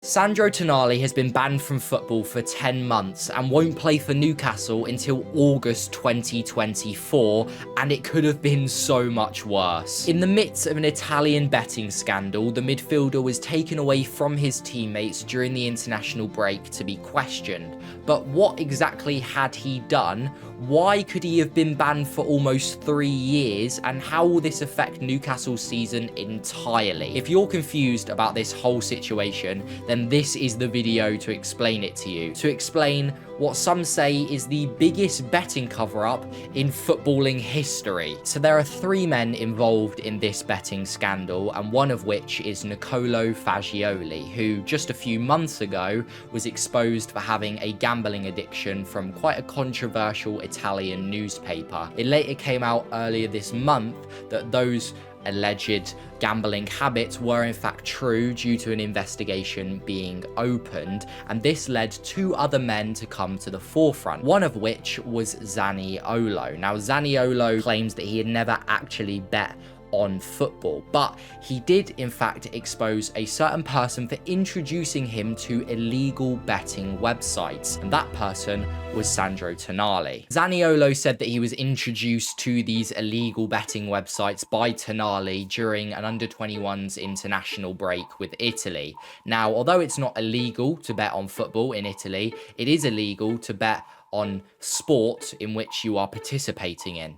Sandro Tonali has been banned from football for 10 months and won't play for Newcastle until August 2024, and it could have been so much worse. In the midst of an Italian betting scandal, the midfielder was taken away from his teammates during the international break to be questioned. But what exactly had he done? Why could he have been banned for almost 3 years? And how will this affect Newcastle's season entirely? If you're confused about this whole situation, then this is the video to explain it to you. To explain what some say is the biggest betting cover-up in footballing history. So there are 3 men involved in this betting scandal, and one of which is Niccolò Fagioli, who just a few months ago was exposed for having a gambling addiction from quite a controversial Italian newspaper. It later came out earlier this month that those alleged gambling habits were in fact true due to an investigation being opened, and this led 2 other men to come to the forefront, one of which was Zaniolo. Now Zaniolo claims that he had never actually bet on football, but he did in fact expose a certain person for introducing him to illegal betting websites, and that person was Sandro Tonali. Zaniolo said that he was introduced to these illegal betting websites by Tonali during an under-21s international break with Italy. Now, although it's not illegal to bet on football in Italy, it is illegal to bet on sport in which you are participating in.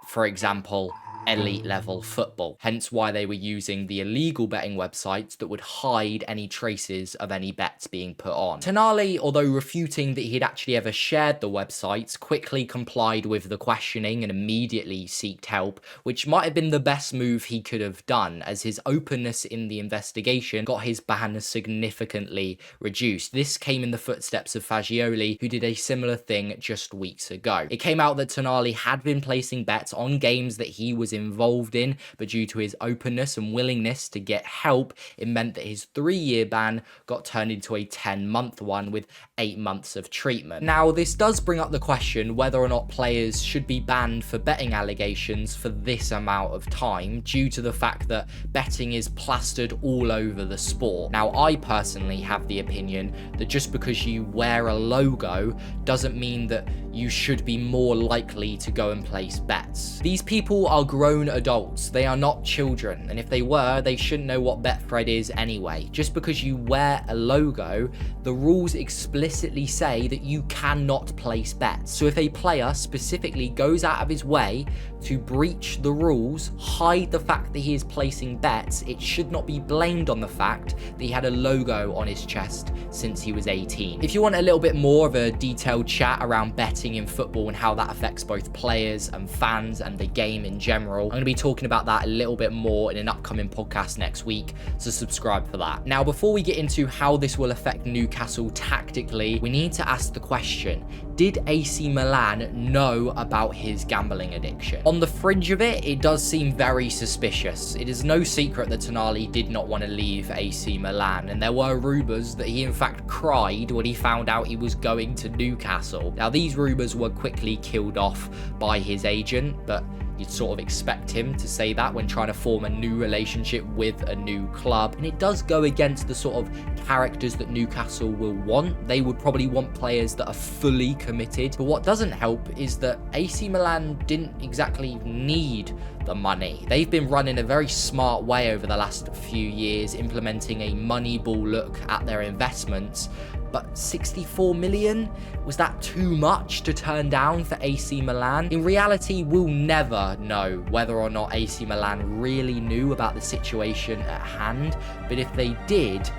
For example, elite level football, hence why they were using the illegal betting websites that would hide any traces of any bets being put on. Tonali, although refuting that he'd actually ever shared the websites, quickly complied with the questioning and immediately sought help, which might have been the best move he could have done, as his openness in the investigation got his ban significantly reduced. This came in the footsteps of Fagioli, who did a similar thing just weeks ago. It came out that Tonali had been placing bets on games that he was involved in, but due to his openness and willingness to get help, it meant that his 3-year ban got turned into a 10-month one with 8 months of treatment. Now, this does bring up the question whether or not players should be banned for betting allegations for this amount of time, due to the fact that betting is plastered all over the sport. Now, I personally have the opinion that just because you wear a logo doesn't mean that you should be more likely to go and place bets. These people are grown adults, they are not children, and if they were, they shouldn't know what Betfred is anyway. Just because you wear a logo, the rules explicitly say that you cannot place bets. So if a player specifically goes out of his way to breach the rules, hide the fact that he is placing bets, it should not be blamed on the fact that he had a logo on his chest since he was 18. If you want a little bit more of a detailed chat around betting in football and how that affects both players and fans and the game in general, I'm going to be talking about that a little bit more in an upcoming podcast next week, so subscribe for that. Now, before we get into how this will affect Newcastle tactically, we need to ask the question, did AC Milan know about his gambling addiction? On the fringe of it, it does seem very suspicious. It is no secret that Tonali did not want to leave AC Milan, and there were rumours that he in fact cried when he found out he was going to Newcastle. Now, these rumours were quickly killed off by his agent, but you'd sort of expect him to say that when trying to form a new relationship with a new club. And it does go against the sort of characters that Newcastle will want. They would probably want players that are fully committed. But what doesn't help is that AC Milan didn't exactly need the money. They've been running a very smart way over the last few years, implementing a Moneyball look at their investments. But 64 million? Was that too much to turn down for AC Milan? In reality, we'll never know whether or not AC Milan really knew about the situation at hand, but if they did,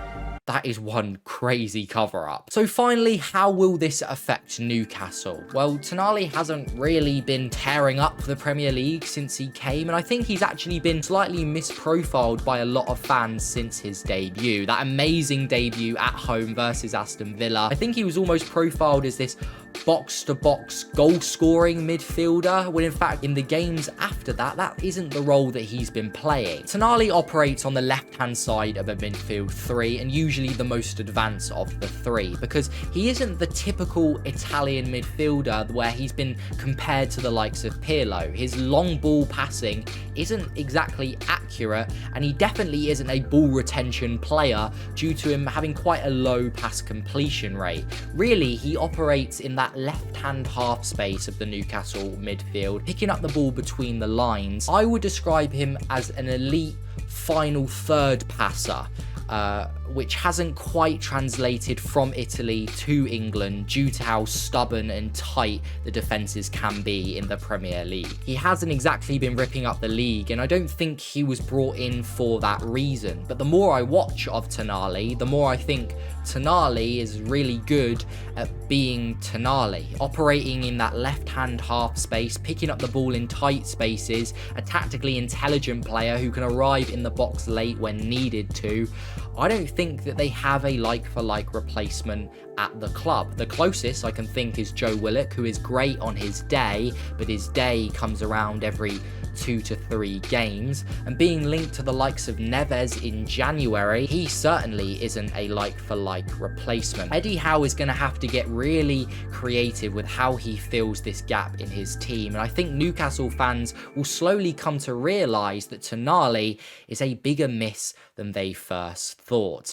that is one crazy cover-up. So finally, how will this affect Newcastle? Well, Tonali hasn't really been tearing up the Premier League since he came, and I think he's actually been slightly misprofiled by a lot of fans since his debut. That amazing debut at home versus Aston Villa. I think he was almost profiled as this box-to-box goal-scoring midfielder, when in fact in the games after that, that isn't the role that he's been playing. Tonali operates on the left-hand side of a midfield 3 and usually usually the most advanced of the three, because he isn't the typical Italian midfielder where he's been compared to the likes of Pirlo. His long ball passing isn't exactly accurate, and he definitely isn't a ball retention player due to him having quite a low pass completion rate. Really, he operates in that left-hand half space of the Newcastle midfield, picking up the ball between the lines. I would describe him as an elite final third passer, which hasn't quite translated from Italy to England due to how stubborn and tight the defences can be in the Premier League. He hasn't exactly been ripping up the league, and I don't think he was brought in for that reason. But the more I watch of Tonali, the more I think Tonali is really good at being Tonali, operating in that left-hand half space, picking up the ball in tight spaces, a tactically intelligent player who can arrive in the box late when needed to. I don't think that they have a like-for-like replacement at the club. The closest I can think is Joe Willock, who is great on his day, but his day comes around every 2 to 3 games, and being linked to the likes of Neves in January, he certainly isn't a like-for-like replacement. Eddie Howe is going to have to get really creative with how he fills this gap in his team, and I think Newcastle fans will slowly come to realise that Tonali is a bigger miss than they first thought.